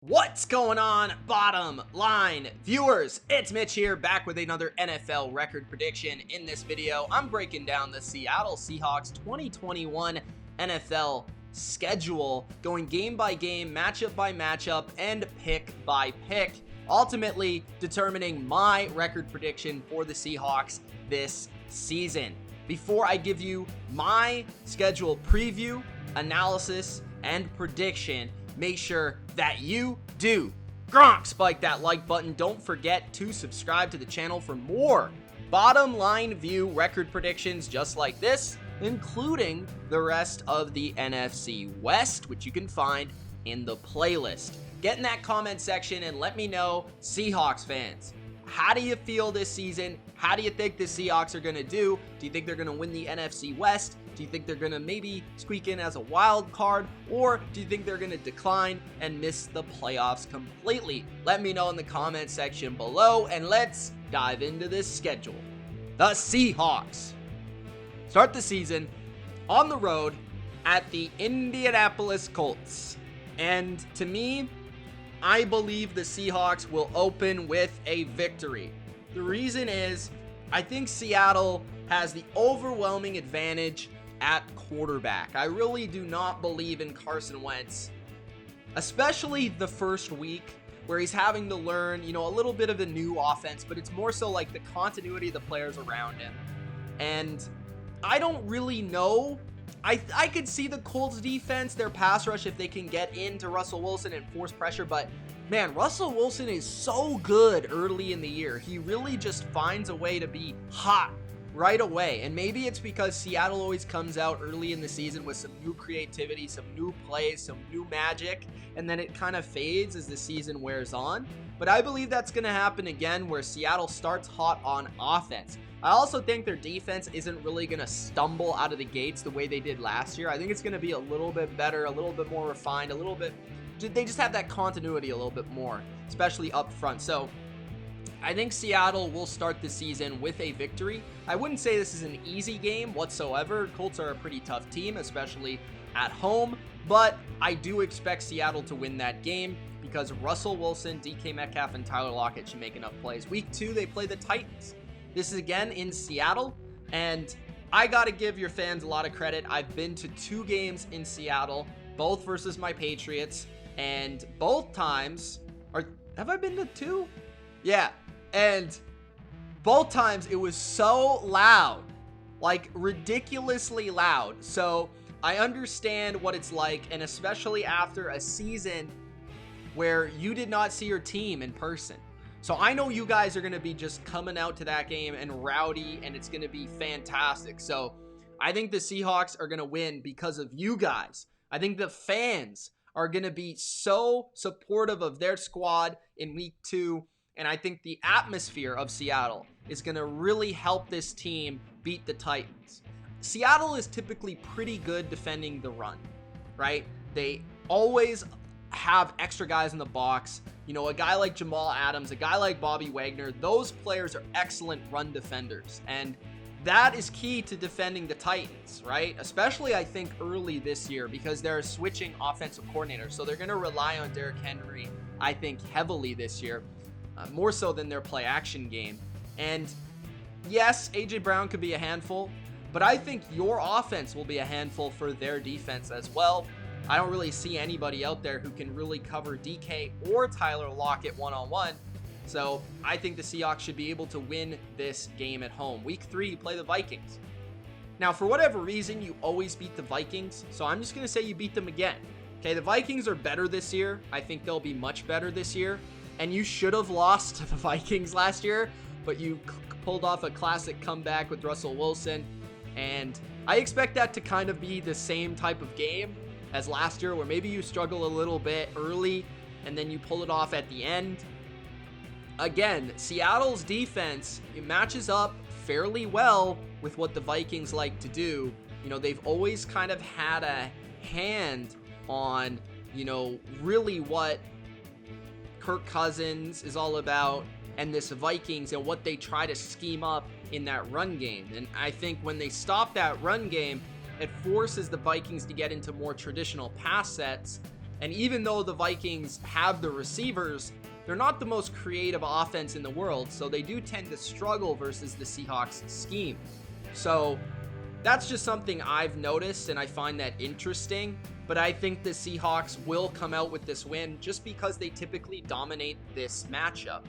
What's going on, bottom line viewers? It's Mitch here, back with another NFL record prediction. In this video, I'm breaking down the Seattle Seahawks 2021 NFL schedule, going game by game, matchup by matchup, and pick by pick, ultimately determining my record prediction for the Seahawks this season. Before I give you my schedule preview, analysis, and prediction, make sure that you do spike that like button. Don't forget to subscribe to the channel for more bottom line view record predictions just like this, including the rest of the NFC West, which you can find in the playlist. Get in that comment section and let me know, Seahawks fans, how do you feel this season? How do you think the Seahawks are going to do? Do you think they're going to win the NFC West? Do you think they're going to maybe squeak in as a wild card? Or do you think they're going to decline and miss the playoffs completely? Let me know in the comment section below, and let's dive into this schedule. The Seahawks start the season on the road at the Indianapolis Colts. And to me, I believe the Seahawks will open with a victory. The reason is, I think Seattle has the overwhelming advantage at quarterback. I really do not believe in Carson Wentz, especially the first week where he's having to learn, a little bit of the new offense, but it's more so like the continuity of the players around him. And I don't really know. I could see the Colts defense, their pass rush, if they can get into Russell Wilson and force pressure, but man, Russell Wilson is so good early in the year. He really just finds a way to be hot right away. And maybe it's because Seattle always comes out early in the season with some new creativity, some new plays, some new magic, and then it kind of fades as the season wears on. But I believe that's going to happen again, where Seattle starts hot on offense. I also think their defense isn't really going to stumble out of the gates the way they did last year. I think it's going to be a little bit better, a little bit more refined, they just have that continuity a little bit more, especially up front. So I think Seattle will start the season with a victory. I wouldn't say this is an easy game whatsoever. Colts are a pretty tough team, especially at home, but I do expect Seattle to win that game because Russell Wilson, DK Metcalf, and Tyler Lockett should make enough plays. Week 2, they play the Titans. This is again in Seattle, and I got to give your fans a lot of credit. I've been to 2 games in Seattle, both versus my Patriots, and both times, have I been to 2? Yeah, and both times it was so loud, like ridiculously loud. So I understand what it's like, and especially after a season where you did not see your team in person. So I know you guys are going to be just coming out to that game and rowdy, and it's going to be fantastic. So I think the Seahawks are going to win because of you guys. I think the fans are going to be so supportive of their squad in week 2. And I think the atmosphere of Seattle is going to really help this team beat the Titans. Seattle is typically pretty good defending the run, right? They always have extra guys in the box. A guy like Jamal Adams, a guy like Bobby Wagner, those players are excellent run defenders. And that is key to defending the Titans, right? Especially, I think, early this year because they're switching offensive coordinators. So they're going to rely on Derrick Henry, I think, heavily this year, more so than their play action game. And yes, A.J. Brown could be a handful, but I think your offense will be a handful for their defense as well. I don't really see anybody out there who can really cover DK or Tyler Lockett one-on-one. So I think the Seahawks should be able to win this game at home. Week 3, you play the Vikings. Now, for whatever reason, you always beat the Vikings. So I'm just going to say you beat them again. Okay, the Vikings are better this year. I think they'll be much better this year. And you should have lost to the Vikings last year, but you pulled off a classic comeback with Russell Wilson. And I expect that to kind of be the same type of game as last year, where maybe you struggle a little bit early and then you pull it off at the end. Again, Seattle's defense, it matches up fairly well with what the Vikings like to do. They've always kind of had a hand on, really what Kirk Cousins is all about and this Vikings and what they try to scheme up in that run game. And I think when they stop that run game, it forces the Vikings to get into more traditional pass sets And even though the Vikings have the receivers, they're not the most creative offense in the world, so they do tend to struggle versus the Seahawks scheme. So that's just something I've noticed, and I find that interesting. But I think the Seahawks will come out with this win just because they typically dominate this matchup.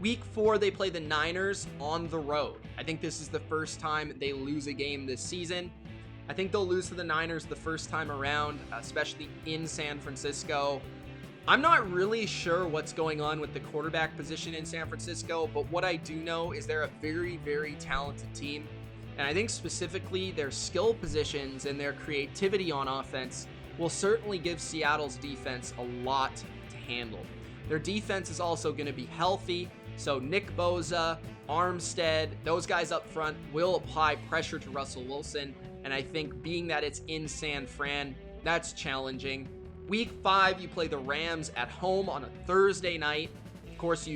Week 4, they play the Niners on the road. I think this is the first time they lose a game this season. I think they'll lose to the Niners the first time around, especially in San Francisco. I'm not really sure what's going on with the quarterback position in San Francisco, but what I do know is they're a very, very talented team. And I think specifically their skill positions and their creativity on offense will certainly give Seattle's defense a lot to handle. Their defense is also going to be healthy, so Nick Bosa, Armstead, those guys up front will apply pressure to Russell Wilson. And I think being that it's in San Fran, that's challenging. Week 5, you play the Rams at home on a Thursday night. Of course,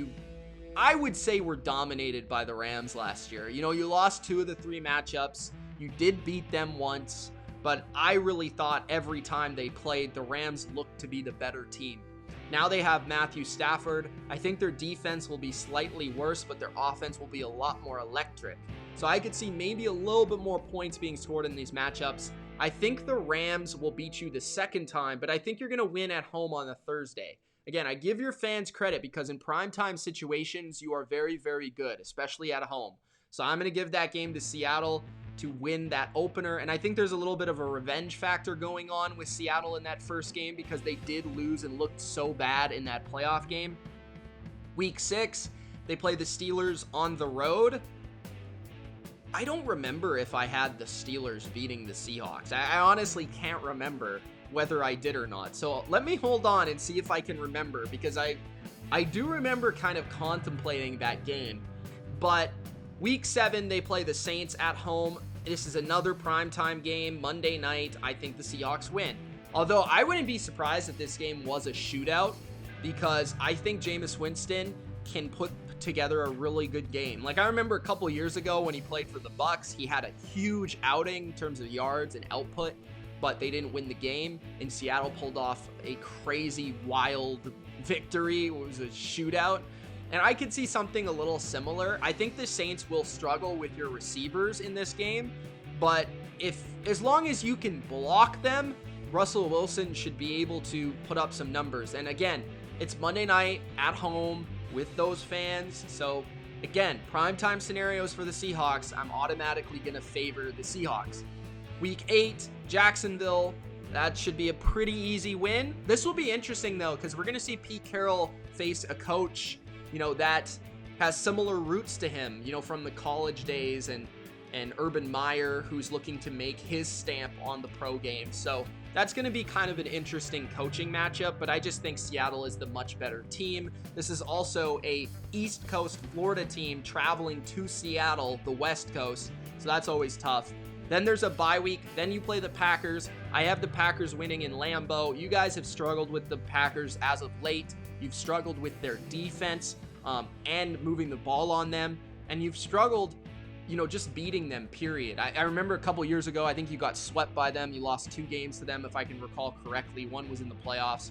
I would say were dominated by the Rams last year. You lost 2 of the 3 matchups. You did beat them once, but I really thought every time they played, the Rams looked to be the better team. Now they have Matthew Stafford. I think their defense will be slightly worse, but their offense will be a lot more electric. So I could see maybe a little bit more points being scored in these matchups. I think the Rams will beat you the second time, but I think you're going to win at home on a Thursday. Again, I give your fans credit because in primetime situations, you are very, very good, especially at home. So I'm going to give that game to Seattle to win that opener. And I think there's a little bit of a revenge factor going on with Seattle in that first game because they did lose and looked so bad in that playoff game. Week 6, they play the Steelers on the road. I don't remember if I had the Steelers beating the Seahawks. I honestly can't remember whether I did or not. So let me hold on and see if I can remember, because I do remember kind of contemplating that game. But week 7, they play the Saints at home. This is another primetime game, Monday night. I think the Seahawks win. Although I wouldn't be surprised if this game was a shootout, because I think Jameis Winston can put together a really good game. Like, I remember a couple years ago when he played for the Bucks, he had a huge outing in terms of yards and output, but they didn't win the game, and Seattle pulled off a crazy, wild victory. It was a shootout, and I could see something a little similar. I think the Saints will struggle with your receivers in this game, but as long as you can block them, Russell Wilson should be able to put up some numbers. And again, it's Monday night at home with those fans. So again, primetime scenarios for the Seahawks, I'm automatically going to favor the Seahawks. Week 8, Jacksonville. That should be a pretty easy win. This will be interesting though, because we're going to see Pete Carroll face a coach, that has similar roots to him, from the college days, and Urban Meyer, who's looking to make his stamp on the pro game. So that's going to be kind of an interesting coaching matchup, but I just think Seattle is the much better team. This is also a East Coast Florida team traveling to Seattle, the West Coast, so that's always tough. Then there's a bye week. Then you play the Packers. I have the Packers winning in Lambeau. You guys have struggled with the Packers as of late. You've struggled with their defense and moving the ball on them, and you've struggled just beating them, period. I remember a couple years ago, I think you got swept by them. You lost 2 games to them, if I can recall correctly. One was in the playoffs.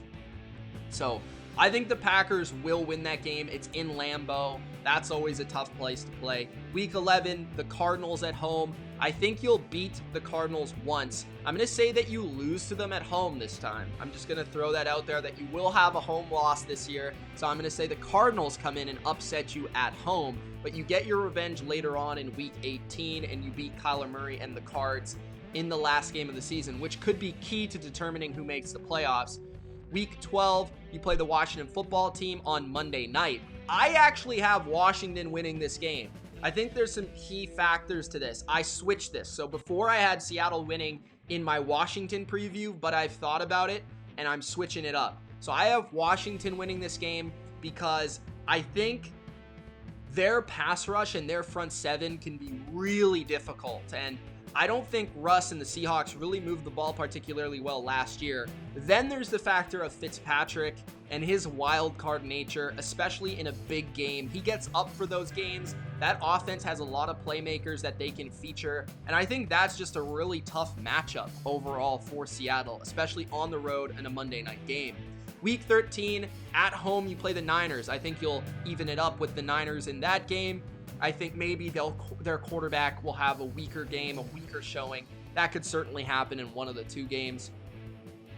So I think the Packers will win that game. It's in Lambeau. That's always a tough place to play. Week 11, the Cardinals at home. I think you'll beat the Cardinals once. I'm going to say that you lose to them at home this time. I'm just going to throw that out there, that you will have a home loss this year. So I'm going to say the Cardinals come in and upset you at home, but you get your revenge later on in week 18 and you beat Kyler Murray and the Cards in the last game of the season, which could be key to determining who makes the playoffs. Week 12, you play the Washington football team on Monday night. I actually have Washington winning this game. I think there's some key factors to this. I switched this. So before I had Seattle winning in my Washington preview, but I've thought about it and I'm switching it up. So I have Washington winning this game because I think their pass rush and their front seven can be really difficult. And I don't think Russ and the Seahawks really moved the ball particularly well last year. Then there's the factor of Fitzpatrick and his wild card nature, especially in a big game. He gets up for those games. That offense has a lot of playmakers that they can feature, and I think that's just a really tough matchup overall for Seattle, especially on the road in a Monday night game. Week 13, at home, you play the Niners. I think you'll even it up with the Niners in that game. I think maybe their quarterback will have a weaker game, a weaker showing. That could certainly happen in one of the two games.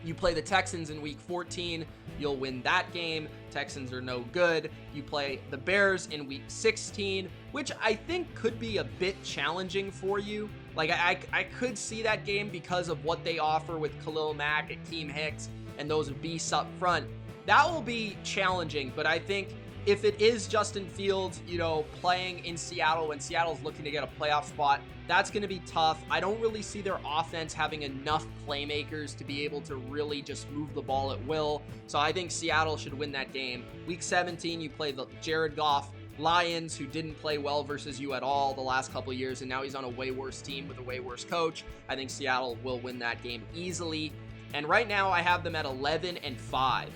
You play the Texans in week 14. You'll win that game. Texans are no good. You play the Bears in week 16, which I think could be a bit challenging for you. Like, I could see that game because of what they offer with Khalil Mack and Akeem Hicks and those beasts up front. That will be challenging, but I think if it is Justin Fields, playing in Seattle when Seattle's looking to get a playoff spot, that's going to be tough. I don't really see their offense having enough playmakers to be able to really just move the ball at will. So I think Seattle should win that game. Week 17, you play the Jared Goff Lions, who didn't play well versus you at all the last couple of years, and now he's on a way worse team with a way worse coach. I think Seattle will win that game easily. And right now I have them at 11-5.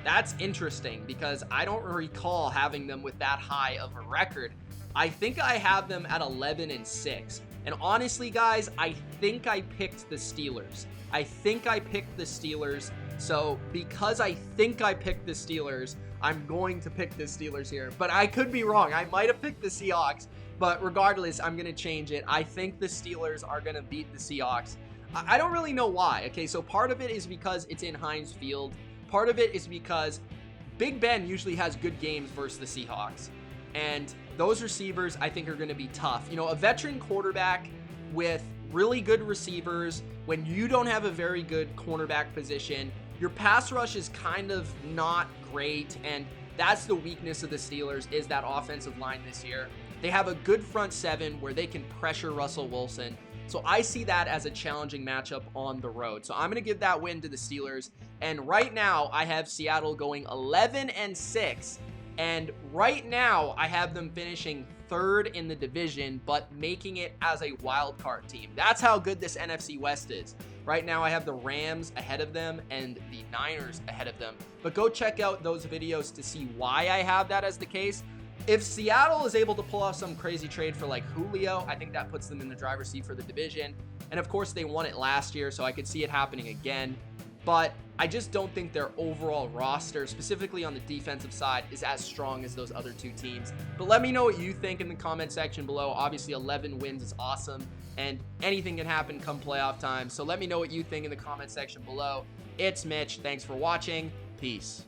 That's interesting because I don't recall having them with that high of a record. I think I have them at 11-6. And honestly, guys, I think I picked the Steelers. So because I think I picked the Steelers, I'm going to pick the Steelers here. But I could be wrong. I might have picked the Seahawks. But regardless, I'm going to change it. I think the Steelers are going to beat the Seahawks. I don't really know why. Okay, so part of it is because it's in Heinz Field. Part of it is because Big Ben usually has good games versus the Seahawks. And those receivers, I think, are going to be tough. A veteran quarterback with really good receivers, when you don't have a very good cornerback position, your pass rush is kind of not great. And that's the weakness of the Steelers, is that offensive line this year. They have a good front seven where they can pressure Russell Wilson. So I see that as a challenging matchup on the road. So I'm going to give that win to the Steelers. And right now, I have Seattle going 11-6. And right now, I have them finishing third in the division, but making it as a wild card team. That's how good this NFC West is. Right now, I have the Rams ahead of them and the Niners ahead of them. But go check out those videos to see why I have that as the case. If Seattle is able to pull off some crazy trade for like Julio, I think that puts them in the driver's seat for the division. And of course, they won it last year, so I could see it happening again. But I just don't think their overall roster, specifically on the defensive side, is as strong as those other two teams. But let me know what you think in the comment section below. Obviously, 11 wins is awesome, and anything can happen come playoff time. So let me know what you think in the comment section below. It's Mitch. Thanks for watching. Peace.